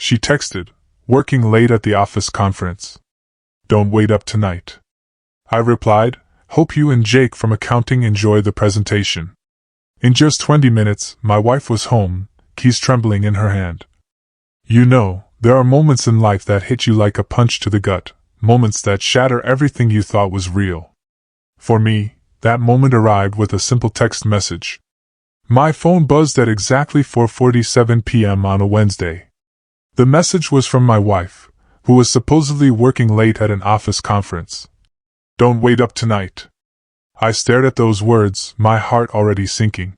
she texted, working late at the office conference. Don't wait up tonight. I replied, hope you and Jake from accounting enjoy the presentation. In just 20 minutes, my wife was home, keys trembling in her hand. You know, there are moments in life that hit you like a punch to the gut, moments that shatter everything you thought was real. For me, that moment arrived with a simple text message. My phone buzzed at exactly 4:47 p.m. on a Wednesday. The message was from my wife, who was supposedly working late at an office conference. Don't wait up tonight. I stared at those words, my heart already sinking.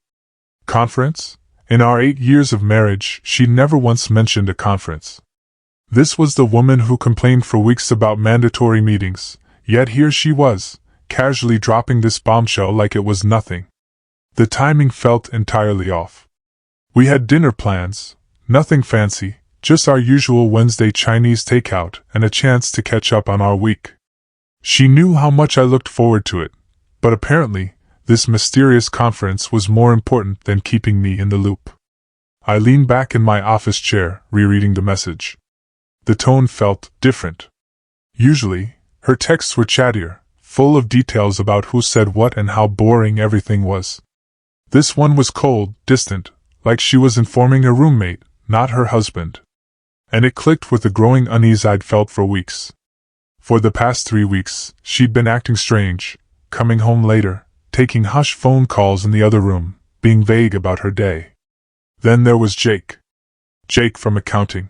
Conference? In our 8 years of marriage, she'd never once mentioned a conference. This was the woman who complained for weeks about mandatory meetings, yet here she was, casually dropping this bombshell like it was nothing. The timing felt entirely off. We had dinner plans, nothing fancy, just our usual Wednesday Chinese takeout and a chance to catch up on our week. She knew how much I looked forward to it, but apparently, this mysterious conference was more important than keeping me in the loop. I leaned back in my office chair, rereading the message. The tone felt different. Usually, her texts were chattier, full of details about who said what and how boring everything was. This one was cold, distant, like she was informing a roommate, not her husband. And it clicked with the growing unease I'd felt for weeks. For the past 3 weeks, she'd been acting strange, coming home later, taking hushed phone calls in the other room, being vague about her day. Then there was Jake. Jake from accounting.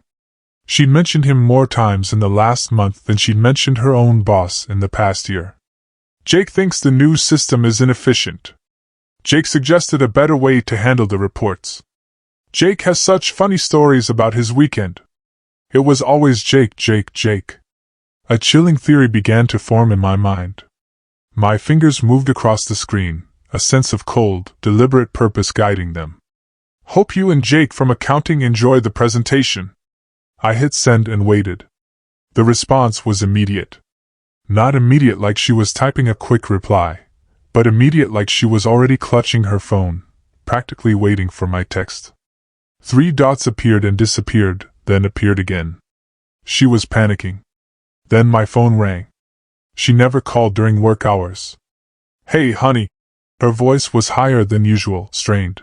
She'd mentioned him more times in the last month than she'd mentioned her own boss in the past year. Jake thinks the new system is inefficient. Jake suggested a better way to handle the reports. Jake has such funny stories about his weekend. It was always Jake, Jake, Jake. A chilling theory began to form in my mind. My fingers moved across the screen, a sense of cold, deliberate purpose guiding them. Hope you and Jake from accounting enjoy the presentation. I hit send and waited. The response was immediate. Not immediate like she was typing a quick reply, but immediate like she was already clutching her phone, practically waiting for my text. 3 dots appeared and disappeared, then appeared again. She was panicking. Then my phone rang. She never called during work hours. Hey, honey. Her voice was higher than usual, strained.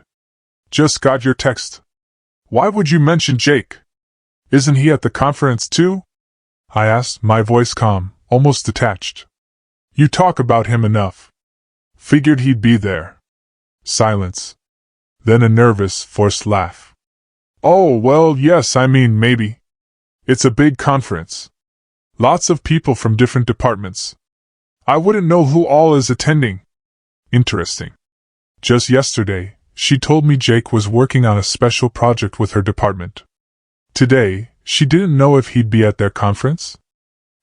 Just got your text. Why would you mention Jake? Isn't he at the conference too? I asked, my voice calm, almost detached. You talk about him enough. Figured he'd be there. Silence. Then a nervous, forced laugh. Oh, well, yes, I mean, maybe. It's a big conference. Lots of people from different departments. I wouldn't know who all is attending. Interesting. Just yesterday, she told me Jake was working on a special project with her department. Today, she didn't know if he'd be at their conference?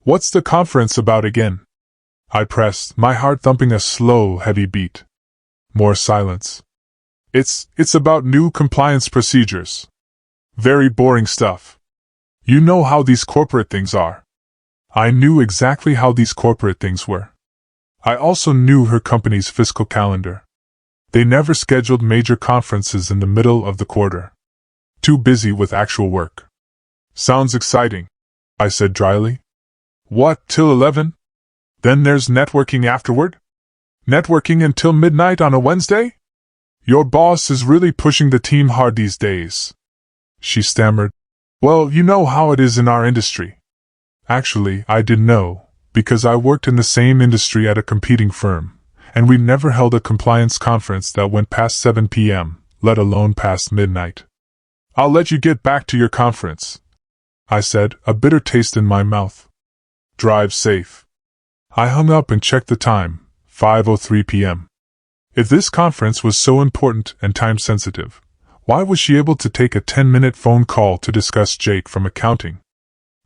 What's the conference about again? I pressed, my heart thumping a slow, heavy beat. More silence. It's about new compliance procedures. Very boring stuff. You know how these corporate things are. I knew exactly how these corporate things were. I also knew her company's fiscal calendar. They never scheduled major conferences in the middle of the quarter. Too busy with actual work. Sounds exciting, I said dryly. What, till 11? Then there's networking afterward? Networking until midnight on a Wednesday? Your boss is really pushing the team hard these days. She stammered. Well, you know how it is in our industry. Actually, I didn't know, because I worked in the same industry at a competing firm, and we never held a compliance conference that went past 7 p.m., let alone past midnight. I'll let you get back to your conference, I said, a bitter taste in my mouth. Drive safe. I hung up and checked the time, 5:03 p.m. If this conference was so important and time-sensitive, why was she able to take a 10-minute phone call to discuss Jake from accounting?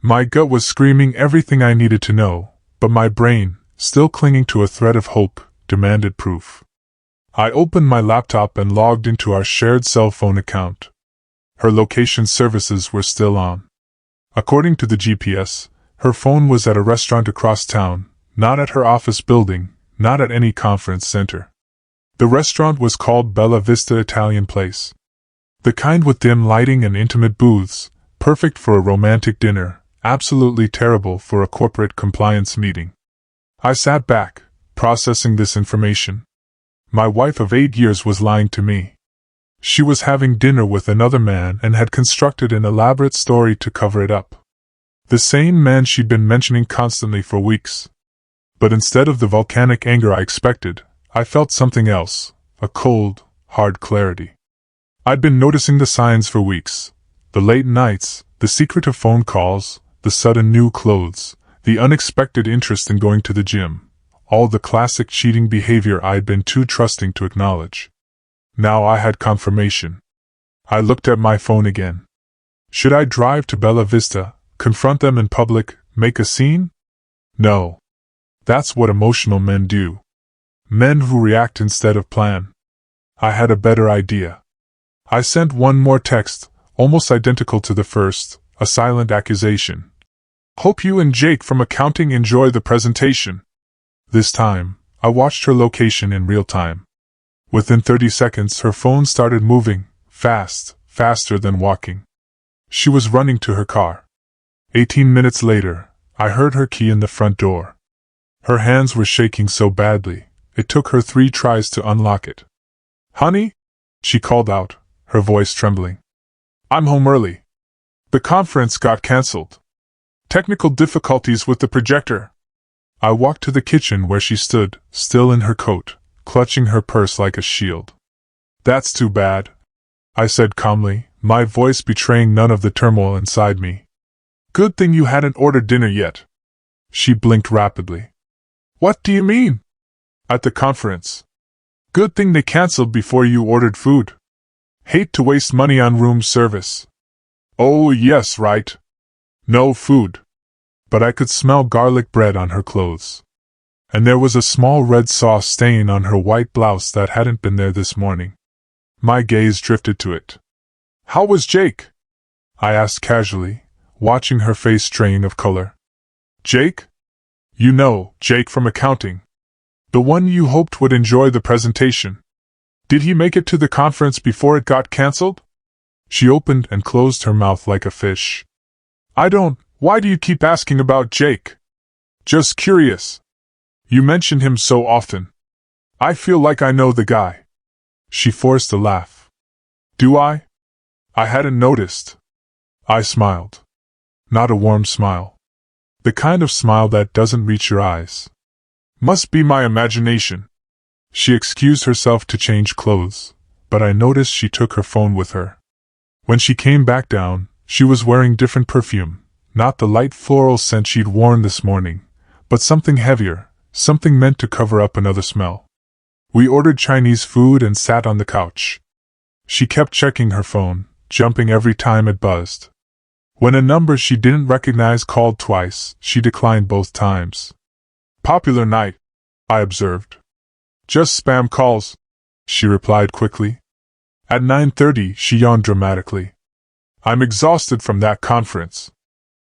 My gut was screaming everything I needed to know, but my brain, still clinging to a thread of hope, demanded proof. I opened my laptop and logged into our shared cell phone account. Her location services were still on. According to the GPS, her phone was at a restaurant across town, not at her office building, not at any conference center. The restaurant was called Bella Vista Italian Place. The kind with dim lighting and intimate booths, perfect for a romantic dinner, absolutely terrible for a corporate compliance meeting. I sat back, processing this information. My wife of 8 years was lying to me. She was having dinner with another man and had constructed an elaborate story to cover it up. The same man she'd been mentioning constantly for weeks. But instead of the volcanic anger I expected, I felt something else, a cold, hard clarity. I'd been noticing the signs for weeks. The late nights, the secretive phone calls, the sudden new clothes, the unexpected interest in going to the gym, all the classic cheating behavior I'd been too trusting to acknowledge. Now I had confirmation. I looked at my phone again. Should I drive to Bella Vista, confront them in public, make a scene? No. That's what emotional men do. Men who react instead of plan. I had a better idea. I sent one more text, almost identical to the first, a silent accusation. Hope you and Jake from accounting enjoy the presentation. This time, I watched her location in real time. Within 30 seconds her phone started moving, faster than walking. She was running to her car. 18 minutes later, I heard her key in the front door. Her hands were shaking so badly, it took her 3 tries to unlock it. Honey? She called out, her voice trembling. I'm home early. The conference got cancelled. Technical difficulties with the projector. I walked to the kitchen where she stood, still in her coat, clutching her purse like a shield. That's too bad, I said calmly, my voice betraying none of the turmoil inside me. Good thing you hadn't ordered dinner yet. She blinked rapidly. What do you mean? At the conference. Good thing they cancelled before you ordered food. Hate to waste money on room service. Oh yes, right. No food. But I could smell garlic bread on her clothes. And there was a small red sauce stain on her white blouse that hadn't been there this morning. My gaze drifted to it. How was Jake? I asked casually, watching her face straying of color. Jake? You know, Jake from accounting. The one you hoped would enjoy the presentation. Did he make it to the conference before it got cancelled? She opened and closed her mouth like a fish. Why do you keep asking about Jake? Just curious. You mention him so often. I feel like I know the guy. She forced a laugh. Do I? I hadn't noticed. I smiled. Not a warm smile. The kind of smile that doesn't reach your eyes. Must be my imagination. She excused herself to change clothes, but I noticed she took her phone with her. When she came back down, she was wearing different perfume, not the light floral scent she'd worn this morning, but something heavier, something meant to cover up another smell. We ordered Chinese food and sat on the couch. She kept checking her phone, jumping every time it buzzed. When a number she didn't recognize called twice, she declined both times. Popular night, I observed. Just spam calls, she replied quickly. At 9:30 she yawned dramatically. I'm exhausted from that conference.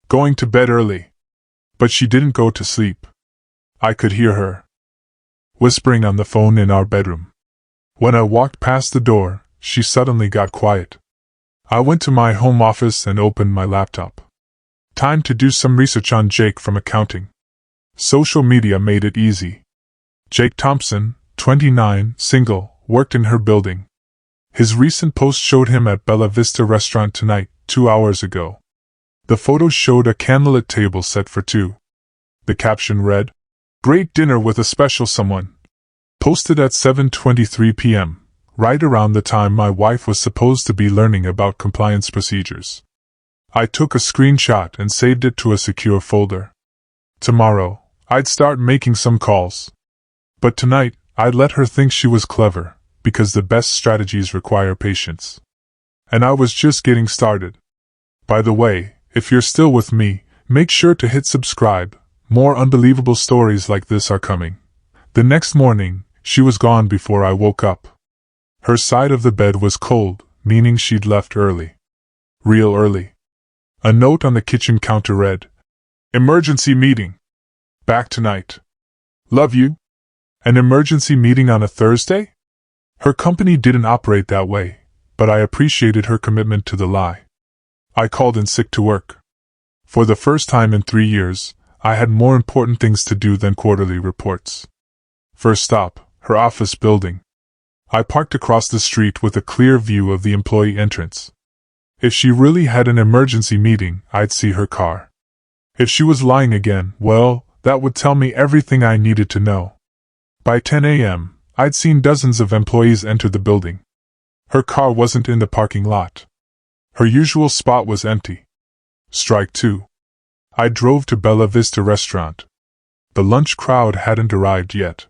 Going to bed early. But she didn't go to sleep. I could hear her whispering on the phone in our bedroom. When I walked past the door, she suddenly got quiet. I went to my home office and opened my laptop. Time to do some research on Jake from accounting. Social media made it easy. Jake Thompson, 29, single, worked in her building. His recent post showed him at Bella Vista restaurant tonight, 2 hours ago. The photos showed a candlelit table set for 2. The caption read, Great dinner with a special someone. Posted at 7:23 p.m., right around the time my wife was supposed to be learning about compliance procedures. I took a screenshot and saved it to a secure folder. Tomorrow, I'd start making some calls. But tonight, I'd let her think she was clever, because the best strategies require patience. And I was just getting started. By the way, if you're still with me, make sure to hit subscribe. More unbelievable stories like this are coming. The next morning, she was gone before I woke up. Her side of the bed was cold, meaning she'd left early. Real early. A note on the kitchen counter read, Emergency meeting. Back tonight. Love you. An emergency meeting on a Thursday? Her company didn't operate that way, but I appreciated her commitment to the lie. I called in sick to work. For the first time in 3 years, I had more important things to do than quarterly reports. First stop, her office building. I parked across the street with a clear view of the employee entrance. If she really had an emergency meeting, I'd see her car. If she was lying again, well, that would tell me everything I needed to know. By 10 a.m., I'd seen dozens of employees enter the building. Her car wasn't in the parking lot. Her usual spot was empty. Strike two. I drove to Bella Vista restaurant. The lunch crowd hadn't arrived yet.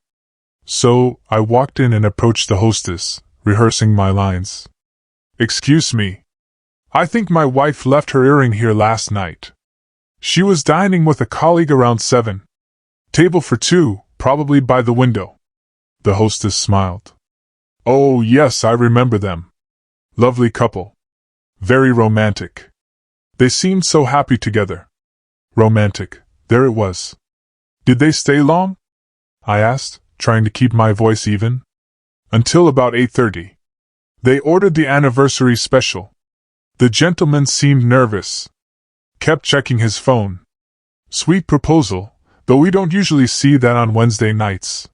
So, I walked in and approached the hostess, rehearsing my lines. "Excuse me. I think my wife left her earring here last night. She was dining with a colleague around 7. Table for 2, probably by the window." The hostess smiled. "Oh, yes, I remember them. Lovely couple. Very romantic. They seemed so happy together." Romantic, there it was. "Did they stay long?" I asked, trying to keep my voice even. "Until about 8:30. They ordered the anniversary special. The gentleman seemed nervous. Kept checking his phone. Sweet proposal, though we don't usually see that on Wednesday nights."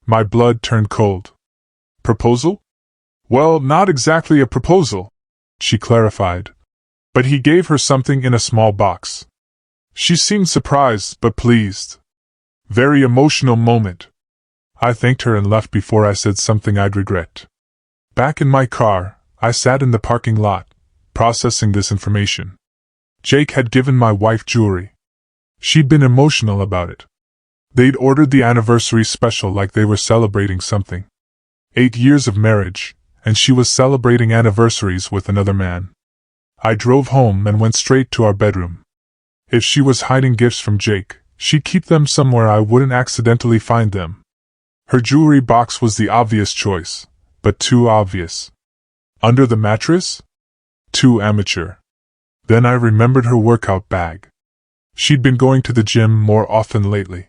My blood turned cold. "Proposal?" "Well, not exactly a proposal," she clarified. "But he gave her something in a small box. She seemed surprised but pleased. Very emotional moment." I thanked her and left before I said something I'd regret. Back in my car, I sat in the parking lot, processing this information. Jake had given my wife jewelry. She'd been emotional about it. They'd ordered the anniversary special like they were celebrating something. 8 years of marriage, and she was celebrating anniversaries with another man. I drove home and went straight to our bedroom. If she was hiding gifts from Jake, she'd keep them somewhere I wouldn't accidentally find them. Her jewelry box was the obvious choice, but too obvious. Under the mattress? Too amateur. Then I remembered her workout bag. She'd been going to the gym more often lately.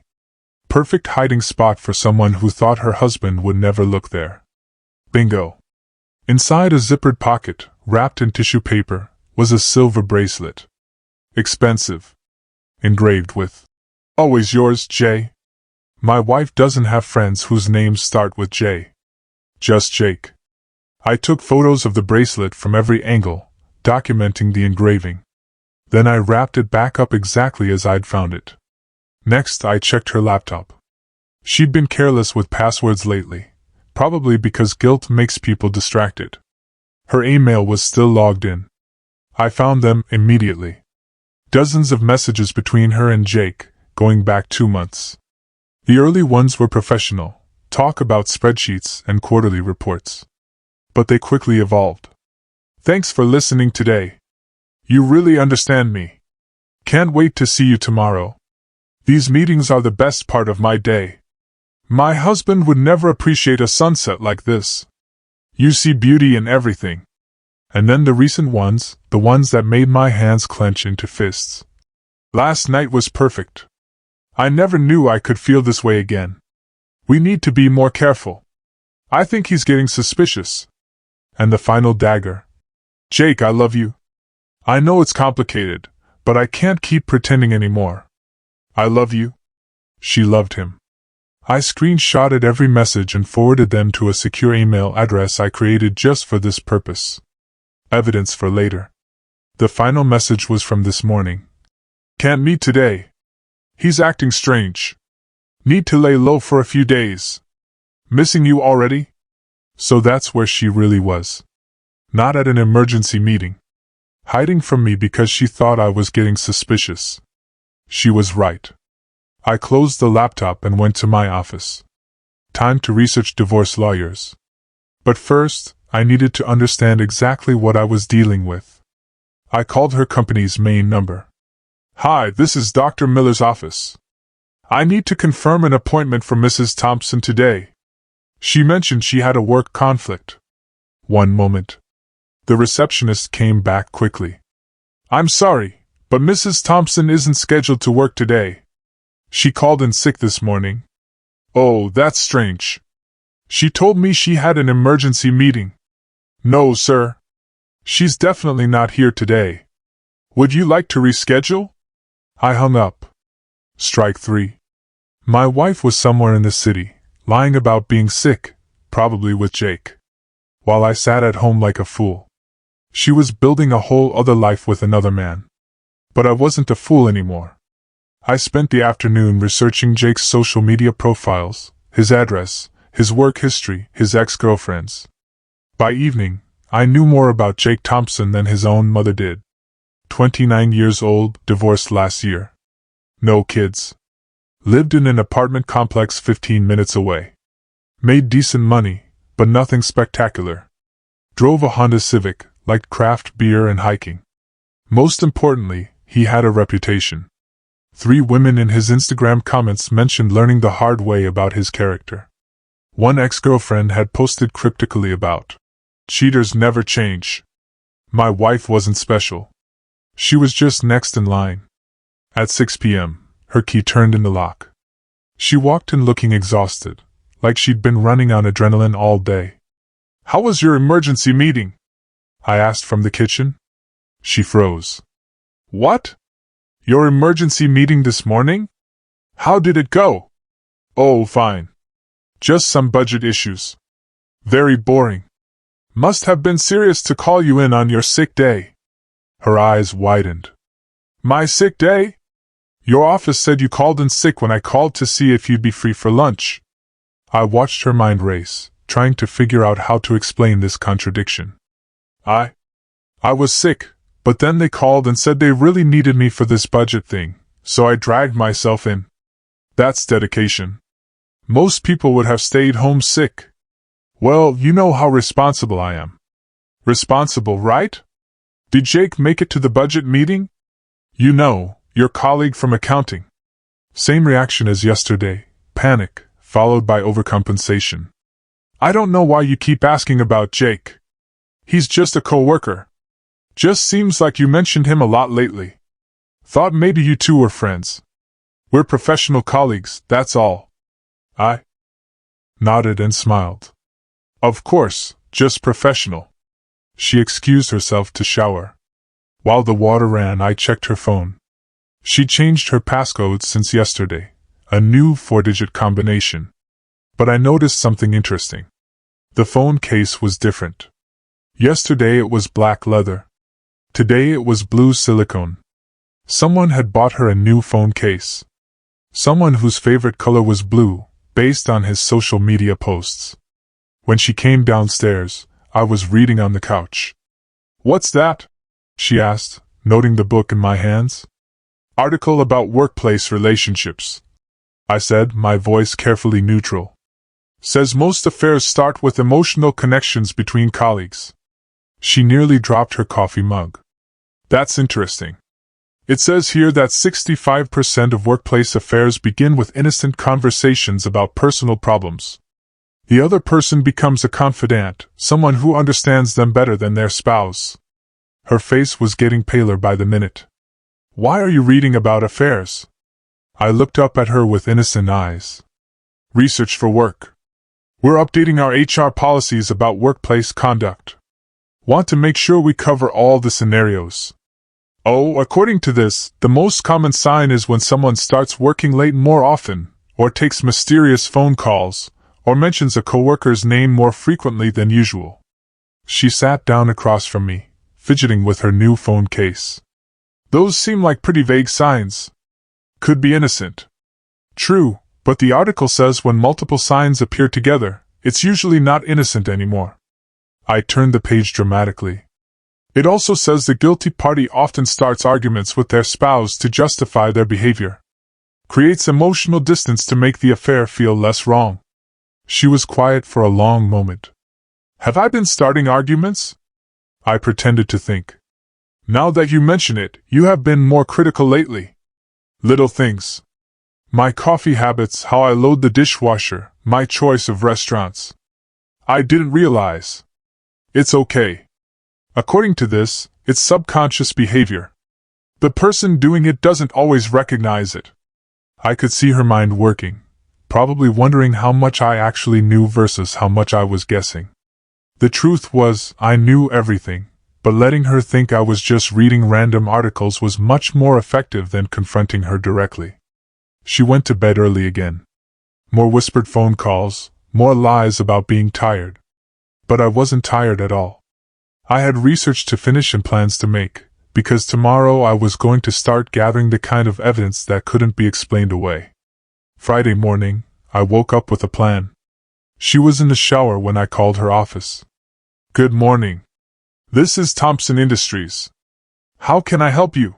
Perfect hiding spot for someone who thought her husband would never look there. Bingo. Inside a zippered pocket, wrapped in tissue paper, was a silver bracelet. Expensive. Engraved with, "Always yours, Jay." My wife doesn't have friends whose names start with J. Just Jake. I took photos of the bracelet from every angle, documenting the engraving. Then I wrapped it back up exactly as I'd found it. Next, I checked her laptop. She'd been careless with passwords lately, probably because guilt makes people distracted. Her email was still logged in. I found them immediately. Dozens of messages between her and Jake, going back 2 months. The early ones were professional, talk about spreadsheets and quarterly reports. But they quickly evolved. "Thanks for listening today. You really understand me. Can't wait to see you tomorrow. These meetings are the best part of my day. My husband would never appreciate a sunset like this. You see beauty in everything." And then the recent ones, the ones that made my hands clench into fists. "Last night was perfect. I never knew I could feel this way again. We need to be more careful. I think he's getting suspicious." And the final dagger. "Jake, I love you. I know it's complicated, but I can't keep pretending anymore. I love you." She loved him. I screenshotted every message and forwarded them to a secure email address I created just for this purpose. Evidence for later. The final message was from this morning. "Can't meet today. He's acting strange. Need to lay low for a few days. Missing you already?" So that's where she really was. Not at an emergency meeting. Hiding from me because she thought I was getting suspicious. She was right. I closed the laptop and went to my office. Time to research divorce lawyers. But first, I needed to understand exactly what I was dealing with. I called her company's main number. "Hi, this is Dr. Miller's office. I need to confirm an appointment for Mrs. Thompson today. She mentioned she had a work conflict." One moment. The receptionist came back quickly. "I'm sorry, but Mrs. Thompson isn't scheduled to work today. She called in sick this morning." "Oh, that's strange. She told me she had an emergency meeting." "No, sir. She's definitely not here today. Would you like to reschedule? I hung up. Strike 3. My wife was somewhere in the city, lying about being sick, probably with Jake. While I sat at home like a fool. She was building a whole other life with another man. But I wasn't a fool anymore. I spent the afternoon researching Jake's social media profiles, his address, his work history, his ex-girlfriends. By evening, I knew more about Jake Thompson than his own mother did. 29 years old, divorced last year. No kids. Lived in an apartment complex 15 minutes away. Made decent money, but nothing spectacular. Drove a Honda Civic, liked craft beer and hiking. Most importantly, he had a reputation. 3 women in his Instagram comments mentioned learning the hard way about his character. One ex-girlfriend had posted cryptically about, "Cheaters never change." My wife wasn't special. She was just next in line. At 6 p.m., her key turned in the lock. She walked in looking exhausted, like she'd been running on adrenaline all day. "How was your emergency meeting?" I asked from the kitchen. She froze. "What? Your emergency meeting this morning? How did it go?" "Oh, fine. Just some budget issues. Very boring. Must have been serious to call you in on your sick day." Her eyes widened. "My sick day? Your office said you called in sick when I called to see if you'd be free for lunch." I watched her mind race, trying to figure out how to explain this contradiction. I was sick, but then they called and said they really needed me for this budget thing, so I dragged myself in. That's dedication. Most people would have stayed home sick. Well, you know how responsible I am. Responsible, right? Did Jake make it to the budget meeting? You know, your colleague from accounting. Same reaction as yesterday, panic, followed by overcompensation. I don't know why you keep asking about Jake. He's just a coworker. Just seems like you mentioned him a lot lately. Thought maybe you two were friends. We're professional colleagues, that's all. I nodded and smiled. Of course, just professional. She excused herself to shower. While the water ran, I checked her phone. She changed her passcode since yesterday, a new 4-digit combination. But I noticed something interesting. The phone case was different. Yesterday it was black leather. Today it was blue silicone. Someone had bought her a new phone case. Someone whose favorite color was blue, based on his social media posts. When she came downstairs, I was reading on the couch. "What's that?" she asked, noting the book in my hands. "Article about workplace relationships," I said, my voice carefully neutral. "Says most affairs start with emotional connections between colleagues." She nearly dropped her coffee mug. "That's interesting. It says here that 65% of workplace affairs begin with innocent conversations about personal problems. The other person becomes a confidant, someone who understands them better than their spouse." Her face was getting paler by the minute. "Why are you reading about affairs?" I looked up at her with innocent eyes. "Research for work. We're updating our HR policies about workplace conduct. Want to make sure we cover all the scenarios. Oh, according to this, the most common sign is when someone starts working late more often, or takes mysterious phone calls, or mentions a coworker's name more frequently than usual." She sat down across from me, fidgeting with her new phone case. "Those seem like pretty vague signs. Could be innocent." "True, but the article says when multiple signs appear together, it's usually not innocent anymore." I turned the page dramatically. "It also says the guilty party often starts arguments with their spouse to justify their behavior. Creates emotional distance to make the affair feel less wrong." She was quiet for a long moment. "Have I been starting arguments?" I pretended to think. "Now that you mention it, you have been more critical lately. Little things. My coffee habits, how I load the dishwasher, my choice of restaurants. I didn't realize. It's okay. According to this, it's subconscious behavior. The person doing it doesn't always recognize it." I could see her mind working, probably wondering how much I actually knew versus how much I was guessing. The truth was, I knew everything, but letting her think I was just reading random articles was much more effective than confronting her directly. She went to bed early again. More whispered phone calls, more lies about being tired. But I wasn't tired at all. I had research to finish and plans to make, because tomorrow I was going to start gathering the kind of evidence that couldn't be explained away. Friday morning, I woke up with a plan. She was in the shower when I called her office. "Good morning. This is Thompson Industries. How can I help you?"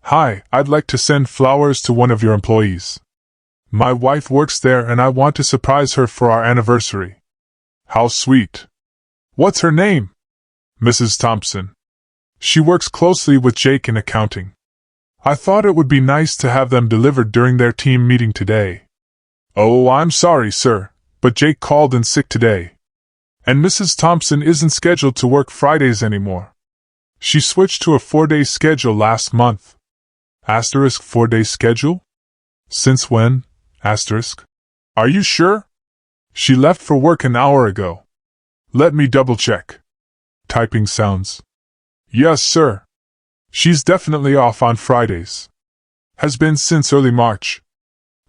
"Hi, I'd like to send flowers to one of your employees. My wife works there and I want to surprise her for our anniversary." "How sweet. What's her name?" "Mrs. Thompson. She works closely with Jake in accounting. I thought it would be nice to have them delivered during their team meeting today." "Oh, I'm sorry, sir, but Jake called in sick today. And Mrs. Thompson isn't scheduled to work Fridays anymore. She switched to a 4-day schedule last month." Asterisk 4-day schedule? Since when? Asterisk. "Are you sure? She left for work an hour ago. Let me double check." Typing sounds. "Yes, sir. She's definitely off on Fridays. Has been since early March."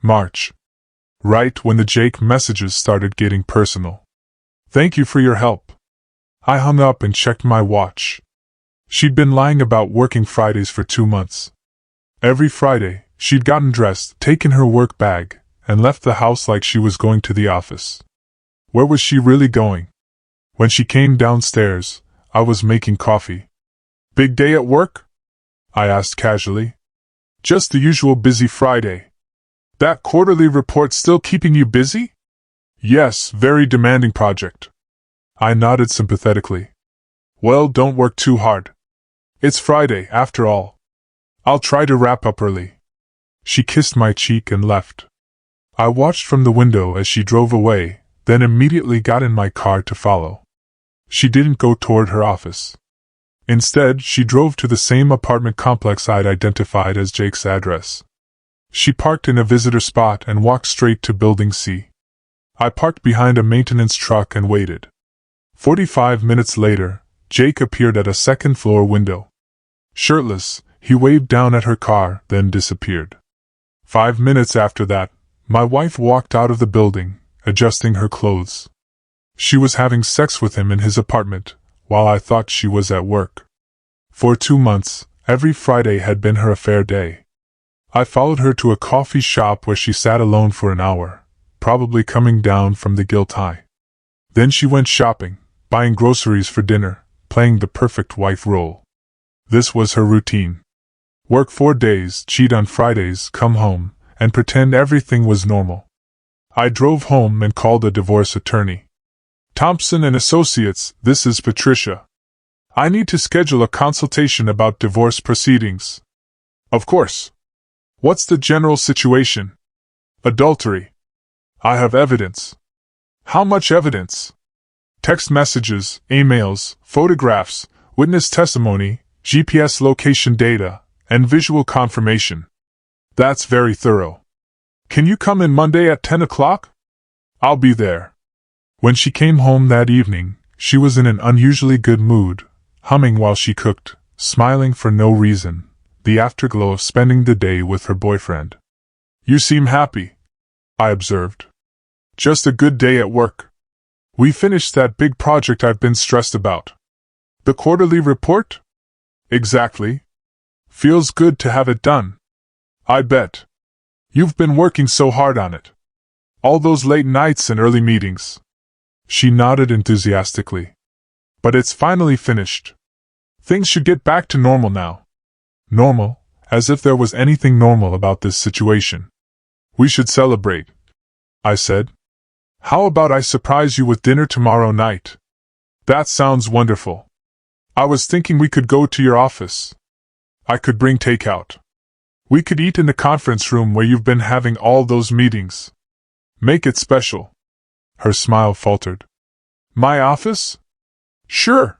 March. Right when the Jake messages started getting personal. "Thank you for your help." I hung up and checked my watch. She'd been lying about working Fridays for 2 months. Every Friday, she'd gotten dressed, taken her work bag, and left the house like she was going to the office. Where was she really going? When she came downstairs, I was making coffee. "Big day at work?" I asked casually. "Just the usual busy Friday." "That quarterly report still keeping you busy?" "Yes, very demanding project." I nodded sympathetically. "Well, don't work too hard. It's Friday, after all. I'll try to wrap up early." She kissed my cheek and left. I watched from the window as she drove away, then immediately got in my car to follow. She didn't go toward her office. Instead, she drove to the same apartment complex I'd identified as Jake's address. She parked in a visitor spot and walked straight to Building C. I parked behind a maintenance truck and waited. 45 minutes later, Jake appeared at a second-floor window. Shirtless, he waved down at her car, then disappeared. 5 minutes after that, my wife walked out of the building, adjusting her clothes. She was having sex with him in his apartment, while I thought she was at work. For 2 months, every Friday had been her affair day. I followed her to a coffee shop where she sat alone for an hour, probably coming down from the guilt high. Then she went shopping, buying groceries for dinner, playing the perfect wife role. This was her routine. Work 4 days, cheat on Fridays, come home, and pretend everything was normal. I drove home and called a divorce attorney. "Thompson and Associates, this is Patricia. I need to schedule a consultation about divorce proceedings." "Of course. What's the general situation?" "Adultery." "I have evidence." "How much evidence?" "Text messages, emails, photographs, witness testimony, GPS location data, and visual confirmation." "That's very thorough. Can you come in Monday at 10 o'clock? "I'll be there." When she came home that evening, she was in an unusually good mood, humming while she cooked, smiling for no reason, the afterglow of spending the day with her boyfriend. "You seem happy," I observed. "Just a good day at work. We finished that big project I've been stressed about." "The quarterly report?" "Exactly. Feels good to have it done." "I bet. You've been working so hard on it. All those late nights and early meetings." She nodded enthusiastically. "But it's finally finished. Things should get back to normal now." Normal? As if there was anything normal about this situation. "We should celebrate," I said. "How about I surprise you with dinner tomorrow night?" "That sounds wonderful. I was thinking we could go to your office. I could bring takeout. We could eat in the conference room where you've been having all those meetings. Make it special." Her smile faltered. "My office? Sure.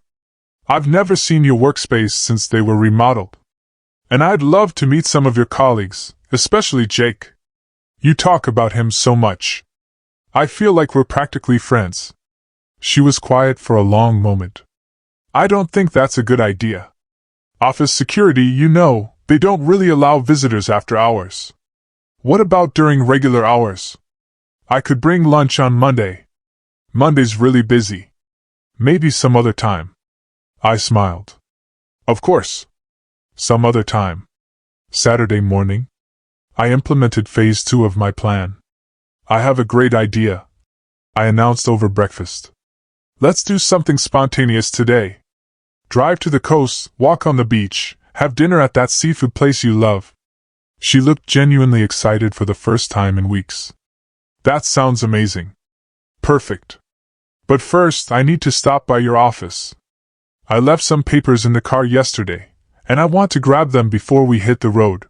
I've never seen your workspace since they were remodeled. And I'd love to meet some of your colleagues, especially Jake. You talk about him so much. I feel like we're practically friends." She was quiet for a long moment. I don't think that's a good idea. Office security, they don't really allow visitors after hours. What about during regular hours? I could bring lunch on Monday. Monday's really busy. Maybe some other time. I smiled. Of course. Some other time. Saturday morning. I implemented phase 2 of my plan. I have a great idea, I announced over breakfast. Let's do something spontaneous today. Drive to the coast, walk on the beach, have dinner at that seafood place you love. She looked genuinely excited for the first time in weeks. That sounds amazing. Perfect. But first, I need to stop by your office. I left some papers in the car yesterday, and I want to grab them before we hit the road.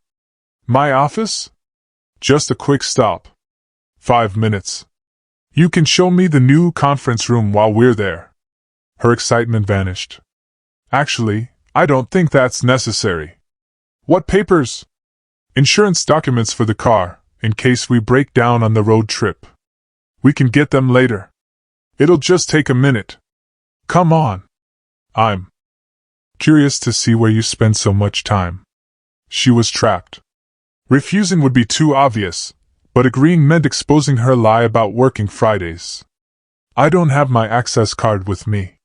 My office? Just a quick stop. 5 minutes. You can show me the new conference room while we're there. Her excitement vanished. Actually, I don't think that's necessary. What papers? Insurance documents for the car, in case we break down on the road trip. We can get them later. It'll just take a minute. Come on. I'm curious to see where you spend so much time. She was trapped. Refusing would be too obvious, but agreeing meant exposing her lie about working Fridays. I don't have my access card with me.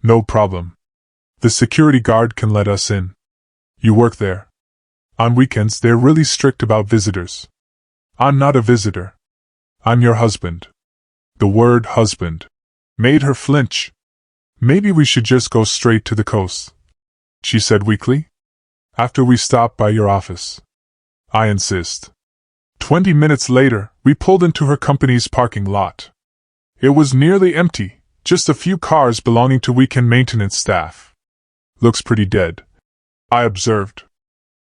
No problem. The security guard can let us in. You work there. On weekends they're really strict about visitors. I'm not a visitor. I'm your husband. The word husband made her flinch. Maybe we should just go straight to the coast, she said weakly. After we stop by your office. I insist. 20 minutes later, we pulled into her company's parking lot. It was nearly empty, just a few cars belonging to weekend maintenance staff. Looks pretty dead, I observed.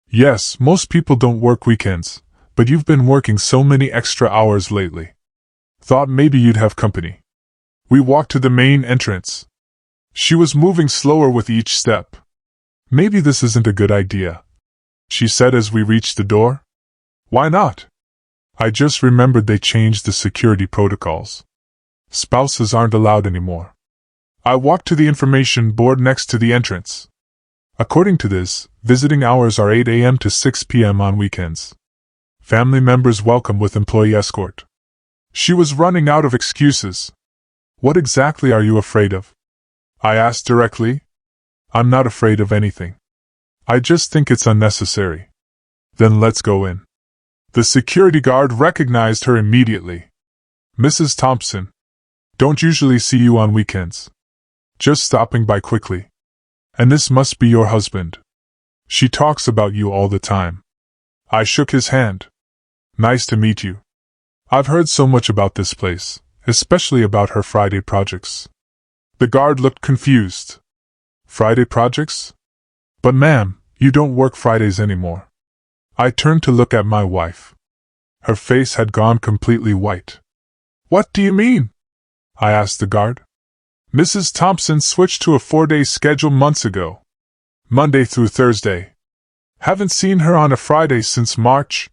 Yes, most people don't work weekends, but you've been working so many extra hours lately. Thought maybe you'd have company. We walked to the main entrance. She was moving slower with each step. Maybe this isn't a good idea, she said as we reached the door. Why not? I just remembered they changed the security protocols. Spouses aren't allowed anymore. I walked to the information board next to the entrance. According to this, visiting hours are 8 a.m. to 6 p.m. on weekends. Family members welcome with employee escort. She was running out of excuses. What exactly are you afraid of? I asked directly. I'm not afraid of anything. I just think it's unnecessary. Then let's go in. The security guard recognized her immediately. Mrs. Thompson. Don't usually see you on weekends. Just stopping by quickly. And this must be your husband. She talks about you all the time. I shook his hand. Nice to meet you. I've heard so much about this place, especially about her Friday projects. The guard looked confused. Friday projects? But ma'am, you don't work Fridays anymore. I turned to look at my wife. Her face had gone completely white. What do you mean? I asked the guard. Mrs. Thompson switched to a 4-day schedule months ago. Monday through Thursday. Haven't seen her on a Friday since March.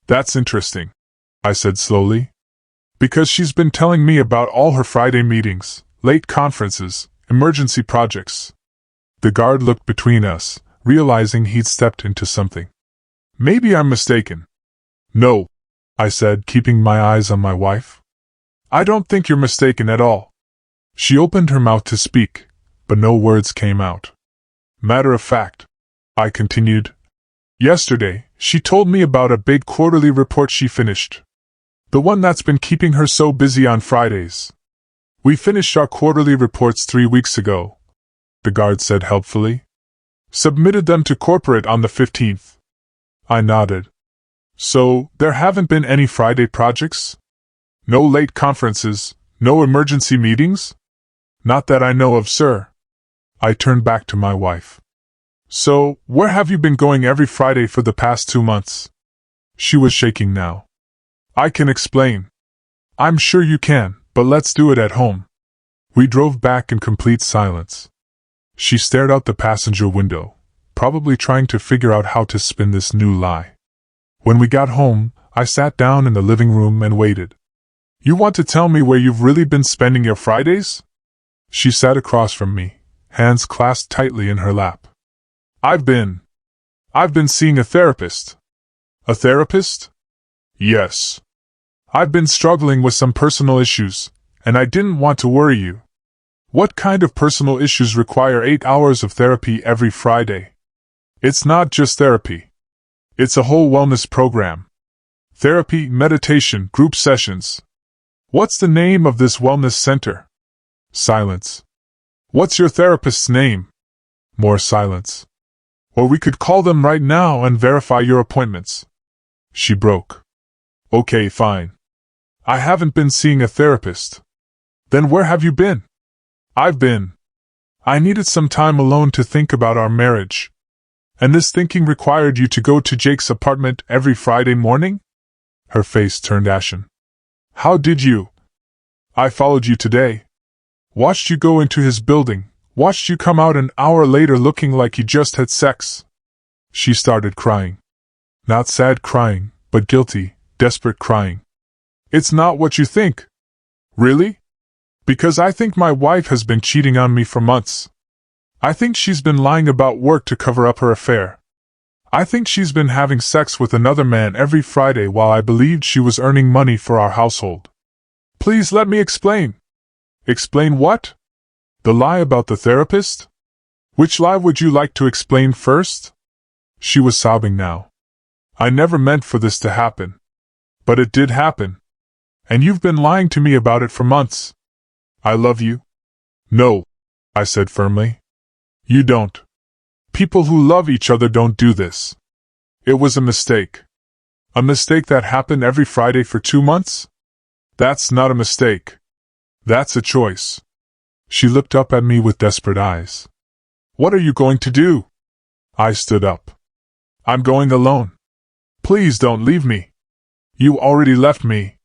That's interesting, I said slowly. Because she's been telling me about all her Friday meetings, late conferences, emergency projects. The guard looked between us, realizing he'd stepped into something. Maybe I'm mistaken. No, I said, keeping my eyes on my wife. I don't think you're mistaken at all. She opened her mouth to speak, but no words came out. Matter of fact, I continued. Yesterday, she told me about a big quarterly report she finished. The one that's been keeping her so busy on Fridays. We finished our quarterly reports 3 weeks ago, the guard said helpfully. Submitted them to corporate on the 15th. I nodded. So, there haven't been any Friday projects? No late conferences, no emergency meetings? Not that I know of, sir. I turned back to my wife. So, where have you been going every Friday for the past 2 months? She was shaking now. I can explain. I'm sure you can, but let's do it at home. We drove back in complete silence. She stared out the passenger window, probably trying to figure out how to spin this new lie. When we got home, I sat down in the living room and waited. You want to tell me where you've really been spending your Fridays? She sat across from me, hands clasped tightly in her lap. I've been seeing a therapist. A therapist? Yes. I've been struggling with some personal issues, and I didn't want to worry you. What kind of personal issues require 8 hours of therapy every Friday? It's not just therapy. It's a whole wellness program. Therapy, meditation, group sessions. What's the name of this wellness center? Silence. What's your therapist's name? More silence. Or we could call them right now and verify your appointments. She broke. Okay, fine. I haven't been seeing a therapist. Then where have you been? I needed some time alone to think about our marriage. And this thinking required you to go to Jake's apartment every Friday morning? Her face turned ashen. How did you? I followed you today. Watched you go into his building, watched you come out an hour later looking like you just had sex. She started crying. Not sad crying, but guilty, desperate crying. It's not what you think. Really? Because I think my wife has been cheating on me for months. I think she's been lying about work to cover up her affair. I think she's been having sex with another man every Friday while I believed she was earning money for our household. Please let me explain. Explain what? The lie about the therapist? Which lie would you like to explain first? She was sobbing now. I never meant for this to happen. But it did happen. And you've been lying to me about it for months. I love you. No, I said firmly. You don't. People who love each other don't do this. It was a mistake. A mistake that happened every Friday for 2 months? That's not a mistake. That's a choice. She looked up at me with desperate eyes. What are you going to do? I stood up. I'm going alone. Please don't leave me. You already left me.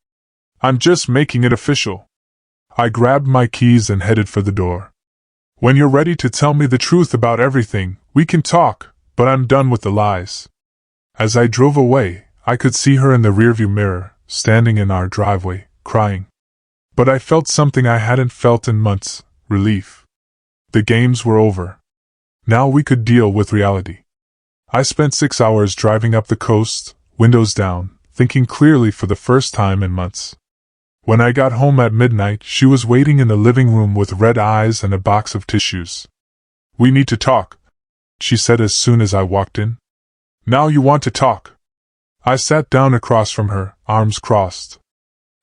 I'm just making it official. I grabbed my keys and headed for the door. When you're ready to tell me the truth about everything, we can talk, but I'm done with the lies. As I drove away, I could see her in the rearview mirror, standing in our driveway, crying. But I felt something I hadn't felt in months, relief. The games were over. Now we could deal with reality. I spent 6 hours driving up the coast, windows down, thinking clearly for the first time in months. When I got home at midnight, she was waiting in the living room with red eyes and a box of tissues. We need to talk, she said as soon as I walked in. Now you want to talk. I sat down across from her, arms crossed.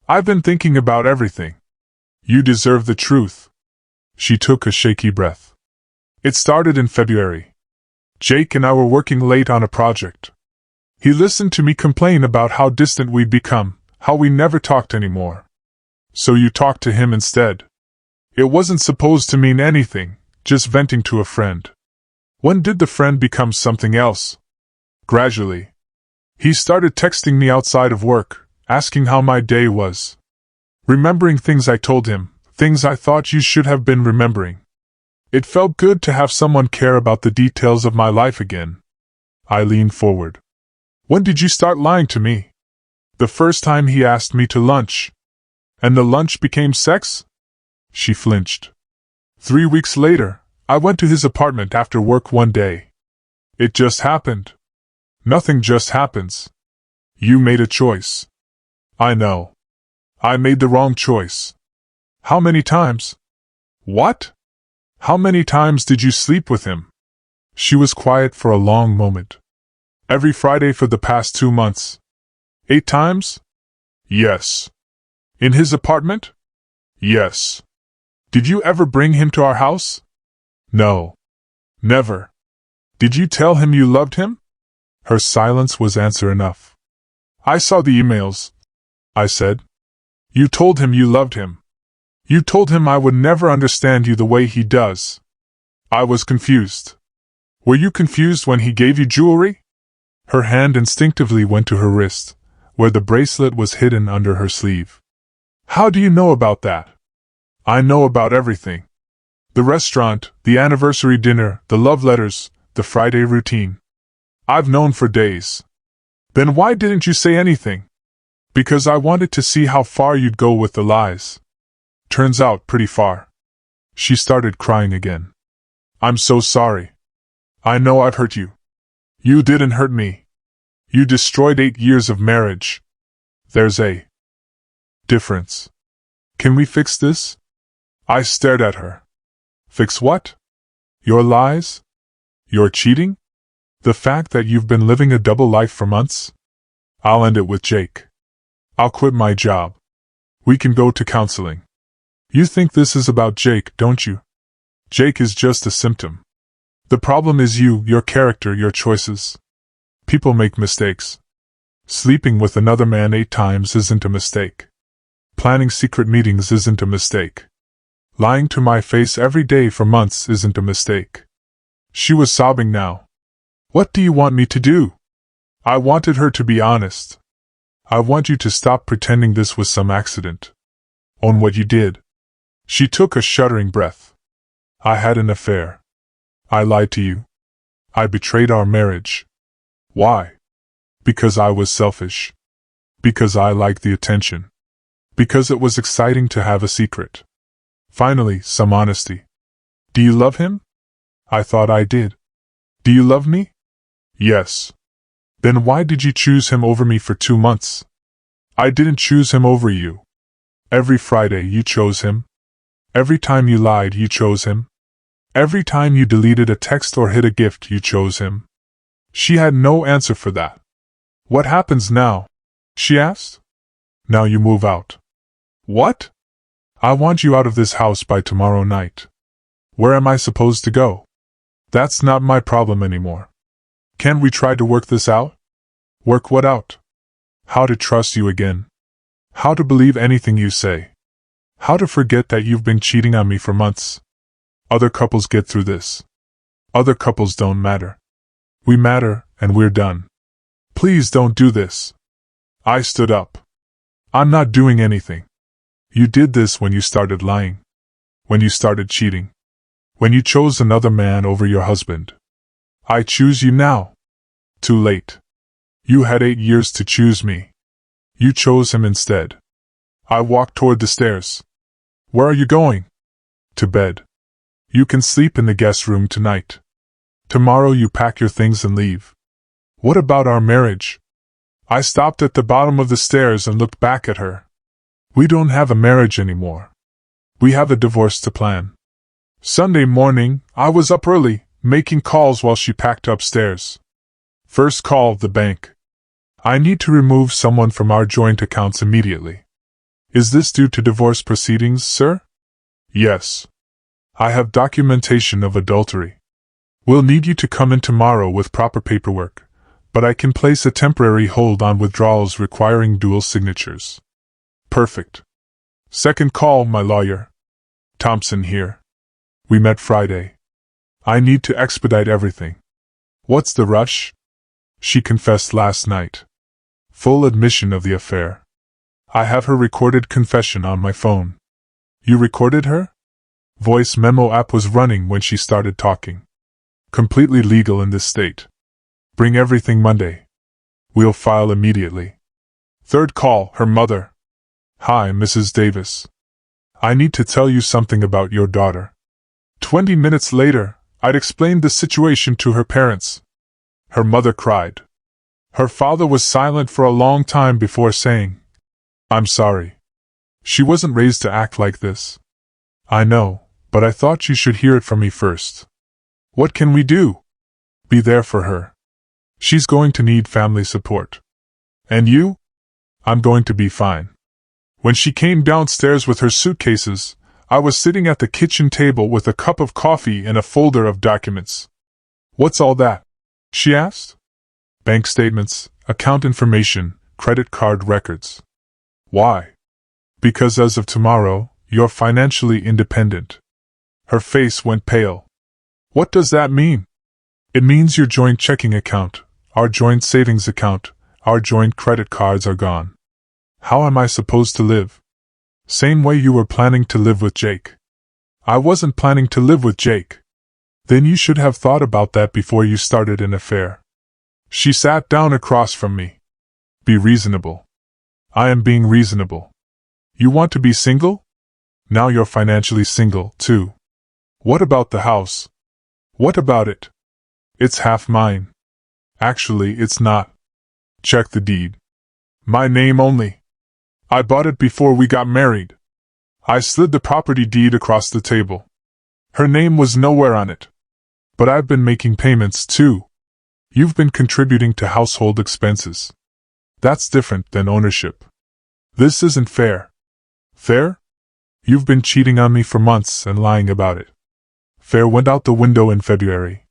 I've been thinking about everything. You deserve the truth. She took a shaky breath. It started in February. Jake and I were working late on a project. He listened to me complain about how distant we'd become, how we never talked anymore. So you talked to him instead. It wasn't supposed to mean anything, just venting to a friend. When did the friend become something else? Gradually. He started texting me outside of work, asking how my day was. Remembering things I told him, things I thought you should have been remembering. It felt good to have someone care about the details of my life again. I leaned forward. When did you start lying to me? The first time he asked me to lunch. And the lunch became sex? She flinched. 3 weeks later, I went to his apartment after work one day. It just happened. Nothing just happens. You made a choice. I know. I made the wrong choice. How many times? What? How many times did you sleep with him? She was quiet for a long moment. Every Friday for the past 2 months. 8 times? Yes. In his apartment? Yes. Did you ever bring him to our house? No. Never. Did you tell him you loved him? Her silence was answer enough. I saw the emails, I said. You told him you loved him. You told him I would never understand you the way he does. I was confused. Were you confused when he gave you jewelry? Her hand instinctively went to her wrist, where the bracelet was hidden under her sleeve. How do you know about that? I know about everything. The restaurant, the anniversary dinner, the love letters, the Friday routine. I've known for days. Then why didn't you say anything? Because I wanted to see how far you'd go with the lies. Turns out pretty far. She started crying again. I'm so sorry. I know I've hurt you. You didn't hurt me. You destroyed 8 years of marriage. There's a difference. Can we fix this? I stared at her. Fix what? Your lies? Your cheating? The fact that you've been living a double life for months? I'll end it with Jake. I'll quit my job. We can go to counseling. You think this is about Jake, don't you? Jake is just a symptom. The problem is you, your character, your choices. People make mistakes. Sleeping with another man 8 times isn't a mistake. Planning secret meetings isn't a mistake. Lying to my face every day for months isn't a mistake. She was sobbing now. What do you want me to do? I wanted her to be honest. I want you to stop pretending this was some accident. Own what you did. She took a shuddering breath. I had an affair. I lied to you. I betrayed our marriage. Why? Because I was selfish. Because I liked the attention. Because it was exciting to have a secret. Finally, some honesty. Do you love him? I thought I did. Do you love me? Yes. Then why did you choose him over me for 2 months? I didn't choose him over you. Every Friday you chose him. Every time you lied you chose him. Every time you deleted a text or hid a gift you chose him. She had no answer for that. What happens now? She asked. Now you move out. What? I want you out of this house by tomorrow night. Where am I supposed to go? That's not my problem anymore. Can't we try to work this out? Work what out? How to trust you again. How to believe anything you say. How to forget that you've been cheating on me for months. Other couples get through this. Other couples don't matter. We matter, and we're done. Please don't do this. I stood up. I'm not doing anything. You did this when you started lying. When you started cheating. When you chose another man over your husband. I choose you now. Too late. You had 8 years to choose me. You chose him instead. I walked toward the stairs. Where are you going? To bed. You can sleep in the guest room tonight. Tomorrow you pack your things and leave. What about our marriage? I stopped at the bottom of the stairs and looked back at her. We don't have a marriage anymore. We have a divorce to plan. Sunday morning, I was up early, making calls while she packed upstairs. First call, the bank. I need to remove someone from our joint accounts immediately. Is this due to divorce proceedings, sir? Yes. I have documentation of adultery. We'll need you to come in tomorrow with proper paperwork, but I can place a temporary hold on withdrawals requiring dual signatures. Perfect. Second call, my lawyer. Thompson here. We met Friday. I need to expedite everything. What's the rush? She confessed last night. Full admission of the affair. I have her recorded confession on my phone. You recorded her? Voice memo app was running when she started talking. Completely legal in this state. Bring everything Monday. We'll file immediately. Third call, her mother. Hi, Mrs. Davis. I need to tell you something about your daughter. 20 minutes later, I'd explained the situation to her parents. Her mother cried. Her father was silent for a long time before saying, I'm sorry. She wasn't raised to act like this. I know, but I thought you should hear it from me first. What can we do? Be there for her. She's going to need family support. And you? I'm going to be fine. When she came downstairs with her suitcases, I was sitting at the kitchen table with a cup of coffee and a folder of documents. What's all that? She asked. Bank statements, account information, credit card records. Why? Because as of tomorrow, you're financially independent. Her face went pale. What does that mean? It means your joint checking account, our joint savings account, our joint credit cards are gone. How am I supposed to live? Same way you were planning to live with Jake. I wasn't planning to live with Jake. Then you should have thought about that before you started an affair. She sat down across from me. Be reasonable. I am being reasonable. You want to be single? Now you're financially single, too. What about the house? What about it? It's half mine. Actually, it's not. Check the deed. My name only. I bought it before we got married. I slid the property deed across the table. Her name was nowhere on it. But I've been making payments too. You've been contributing to household expenses. That's different than ownership. This isn't fair. Fair? You've been cheating on me for months and lying about it. Fair went out the window in February.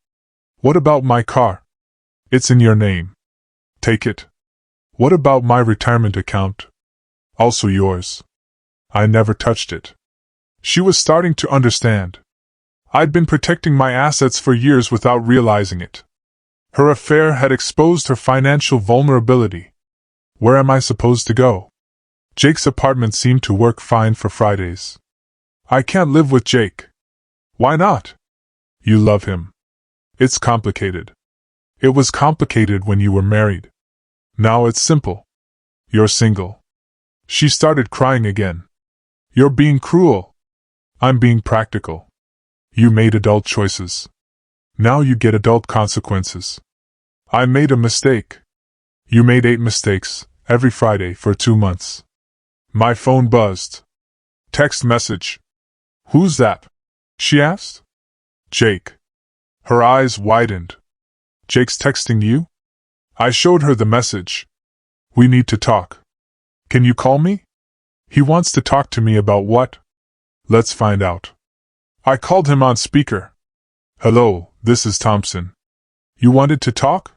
What about my car? It's in your name. Take it. What about my retirement account? Also yours. I never touched it. She was starting to understand. I'd been protecting my assets for years without realizing it. Her affair had exposed her financial vulnerability. Where am I supposed to go? Jake's apartment seemed to work fine for Fridays. I can't live with Jake. Why not? You love him. It's complicated. It was complicated when you were married. Now it's simple. You're single. She started crying again. You're being cruel. I'm being practical. You made adult choices. Now you get adult consequences. I made a mistake. You made 8 mistakes, every Friday for 2 months. My phone buzzed. Text message. Who's that? She asked. Jake. Her eyes widened. Jake's texting you? I showed her the message. We need to talk. Can you call me? He wants to talk to me about what? Let's find out. I called him on speaker. Hello, this is Thompson. You wanted to talk?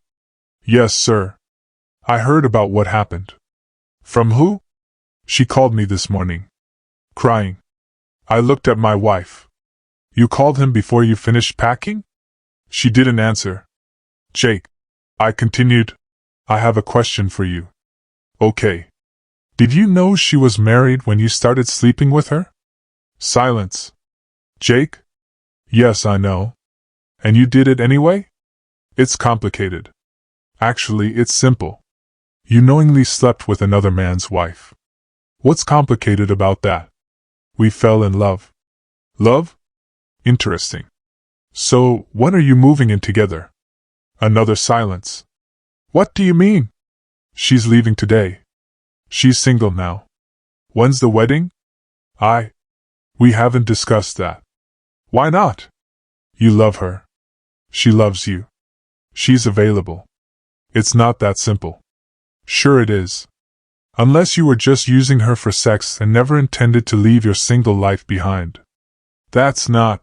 Yes, sir. I heard about what happened. From who? She called me this morning. Crying. I looked at my wife. You called him before you finished packing? She didn't answer. Jake. I continued. I have a question for you. Okay. Did you know she was married when you started sleeping with her? Silence. Jake? Yes, I know. And you did it anyway? It's complicated. Actually, it's simple. You knowingly slept with another man's wife. What's complicated about that? We fell in love. Love? Interesting. So, when are you moving in together? Another silence. What do you mean? She's leaving today. She's single now. When's the wedding? We haven't discussed that. Why not? You love her. She loves you. She's available. It's not that simple. Sure it is. Unless you were just using her for sex and never intended to leave your single life behind. That's not.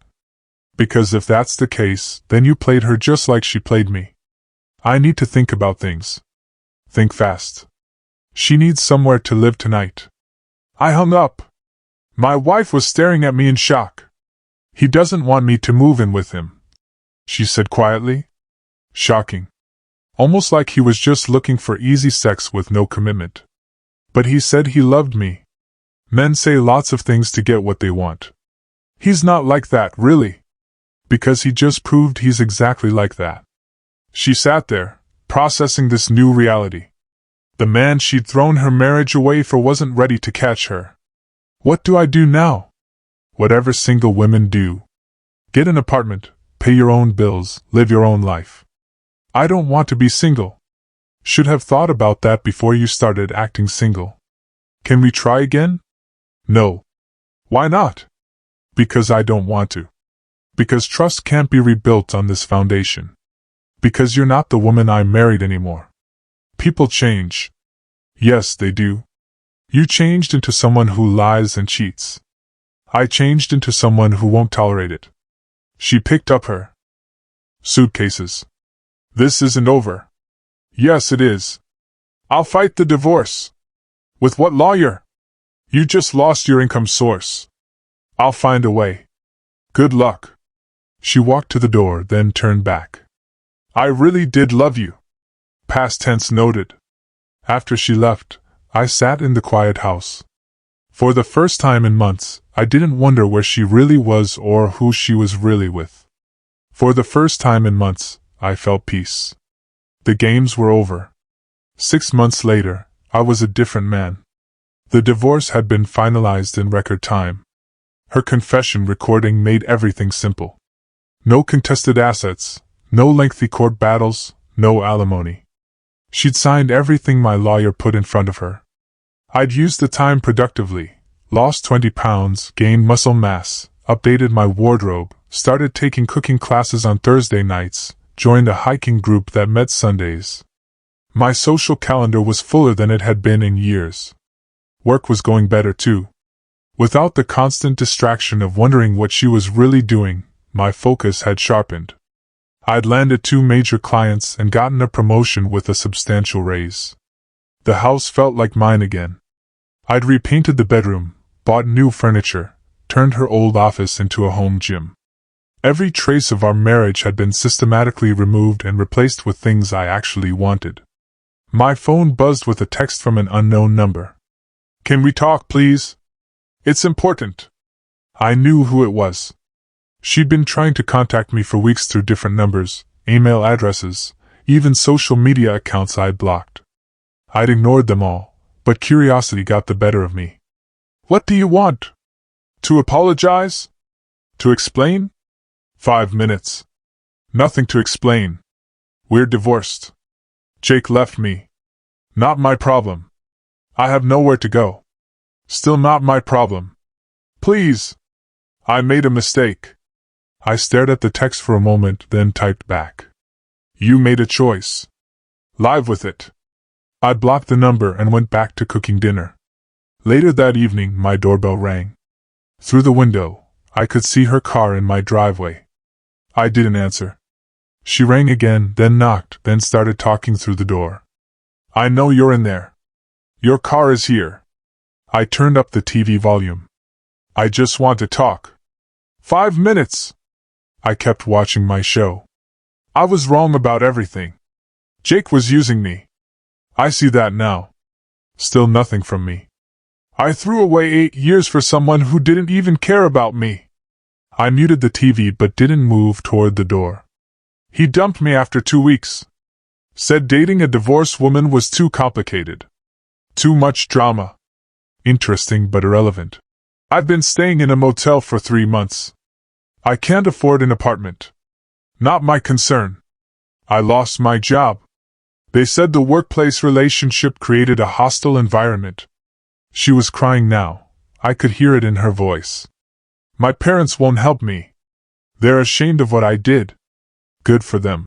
Because if that's the case, then you played her just like she played me. I need to think about things. Think fast. She needs somewhere to live tonight. I hung up. My wife was staring at me in shock. He doesn't want me to move in with him, she said quietly. Shocking. Almost like he was just looking for easy sex with no commitment. But he said he loved me. Men say lots of things to get what they want. He's not like that, really. Because he just proved he's exactly like that. She sat there, processing this new reality. The man she'd thrown her marriage away for wasn't ready to catch her. What do I do now? Whatever single women do. Get an apartment, pay your own bills, live your own life. I don't want to be single. Should have thought about that before you started acting single. Can we try again? No. Why not? Because I don't want to. Because trust can't be rebuilt on this foundation. Because you're not the woman I married anymore. People change. Yes, they do. You changed into someone who lies and cheats. I changed into someone who won't tolerate it. She picked up her suitcases. This isn't over. Yes, it is. I'll fight the divorce. With what lawyer? You just lost your income source. I'll find a way. Good luck. She walked to the door, then turned back. I really did love you. Past tense noted. After she left, I sat in the quiet house. For the first time in months, I didn't wonder where she really was or who she was really with. For the first time in months, I felt peace. The games were over. 6 months later, I was a different man. The divorce had been finalized in record time. Her confession recording made everything simple. No contested assets, no lengthy court battles, no alimony. She'd signed everything my lawyer put in front of her. I'd used the time productively, lost 20 pounds, gained muscle mass, updated my wardrobe, started taking cooking classes on Thursday nights, joined a hiking group that met Sundays. My social calendar was fuller than it had been in years. Work was going better too. Without the constant distraction of wondering what she was really doing, my focus had sharpened. I'd landed 2 major clients and gotten a promotion with a substantial raise. The house felt like mine again. I'd repainted the bedroom, bought new furniture, turned her old office into a home gym. Every trace of our marriage had been systematically removed and replaced with things I actually wanted. My phone buzzed with a text from an unknown number. "Can we talk, please? It's important." I knew who it was. She'd been trying to contact me for weeks through different numbers, email addresses, even social media accounts I'd blocked. I'd ignored them all, but curiosity got the better of me. "What do you want? To apologize? To explain?" 5 minutes. "Nothing to explain. We're divorced. Jake left me. Not my problem. I have nowhere to go. Still not my problem. Please. I made a mistake." I stared at the text for a moment, then typed back. "You made a choice. Live with it." I blocked the number and went back to cooking dinner. Later that evening, my doorbell rang. Through the window, I could see her car in my driveway. I didn't answer. She rang again, then knocked, then started talking through the door. "I know you're in there. Your car is here." I turned up the TV volume. "I just want to talk." 5 minutes! I kept watching my show. I was wrong about everything. Jake was using me. I see that now. Still nothing from me. I threw away 8 years for someone who didn't even care about me. I muted the TV but didn't move toward the door. He dumped me after 2 weeks. Said dating a divorced woman was too complicated. Too much drama. Interesting but irrelevant. I've been staying in a motel for 3 months. I can't afford an apartment. Not my concern. I lost my job. They said the workplace relationship created a hostile environment. She was crying now. I could hear it in her voice. My parents won't help me. They're ashamed of what I did. Good for them.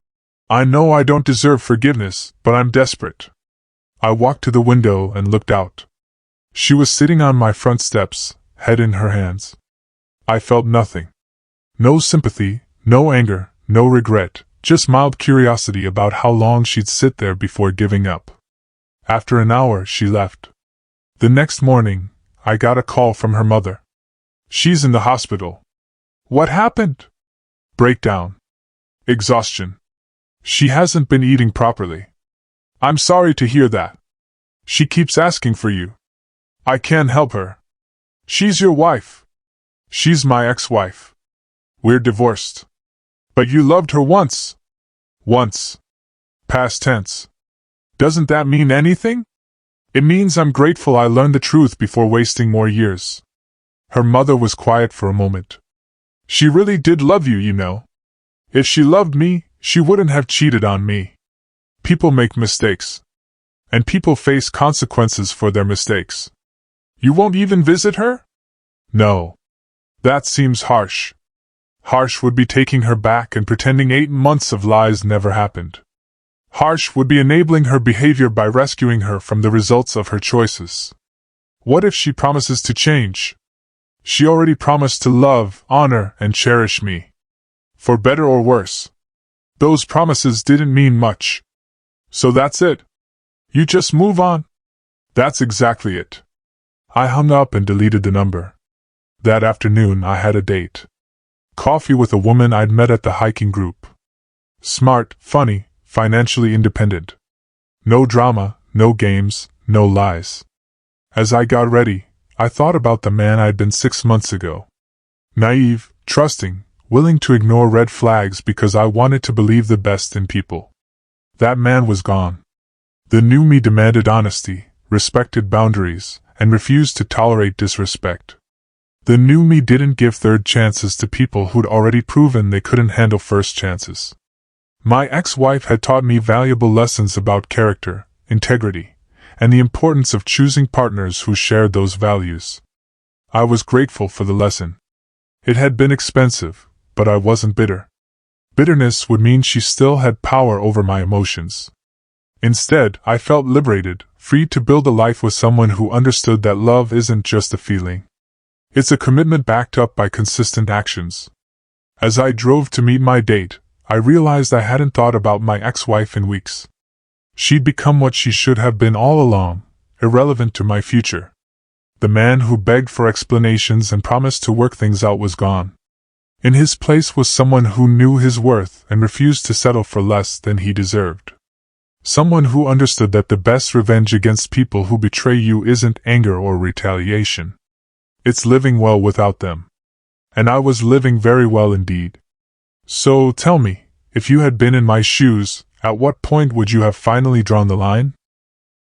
I know I don't deserve forgiveness, but I'm desperate. I walked to the window and looked out. She was sitting on my front steps, head in her hands. I felt nothing. No sympathy, no anger, no regret, just mild curiosity about how long she'd sit there before giving up. After an hour, she left. The next morning, I got a call from her mother. "She's in the hospital." "What happened?" "Breakdown. Exhaustion. She hasn't been eating properly." "I'm sorry to hear that. She keeps asking for you." "I can't help her. She's your wife." "She's my ex-wife. We're divorced." "But you loved her once." "Once. Past tense. Doesn't that mean anything?" "It means I'm grateful I learned the truth before wasting more years." Her mother was quiet for a moment. "She really did love you, you know. If she loved me, she wouldn't have cheated on me. People make mistakes. And people face consequences for their mistakes." "You won't even visit her?" "No. That seems harsh." Harsh would be taking her back and pretending 8 months of lies never happened. Harsh would be enabling her behavior by rescuing her from the results of her choices. What if she promises to change? She already promised to love, honor, and cherish me. For better or worse. Those promises didn't mean much. "So that's it? You just move on?" "That's exactly it." I hung up and deleted the number. That afternoon I had a date. Coffee with a woman I'd met at the hiking group. Smart, funny, financially independent. No drama, no games, no lies. As I got ready, I thought about the man I'd been 6 months ago. Naive, trusting, willing to ignore red flags because I wanted to believe the best in people. That man was gone. The new me demanded honesty, respected boundaries, and refused to tolerate disrespect. The new me didn't give third chances to people who'd already proven they couldn't handle first chances. My ex-wife had taught me valuable lessons about character, integrity, and the importance of choosing partners who shared those values. I was grateful for the lesson. It had been expensive, but I wasn't bitter. Bitterness would mean she still had power over my emotions. Instead, I felt liberated, free to build a life with someone who understood that love isn't just a feeling. It's a commitment backed up by consistent actions. As I drove to meet my date, I realized I hadn't thought about my ex-wife in weeks. She'd become what she should have been all along, irrelevant to my future. The man who begged for explanations and promised to work things out was gone. In his place was someone who knew his worth and refused to settle for less than he deserved. Someone who understood that the best revenge against people who betray you isn't anger or retaliation. It's living well without them. And I was living very well indeed. So tell me, if you had been in my shoes, at what point would you have finally drawn the line?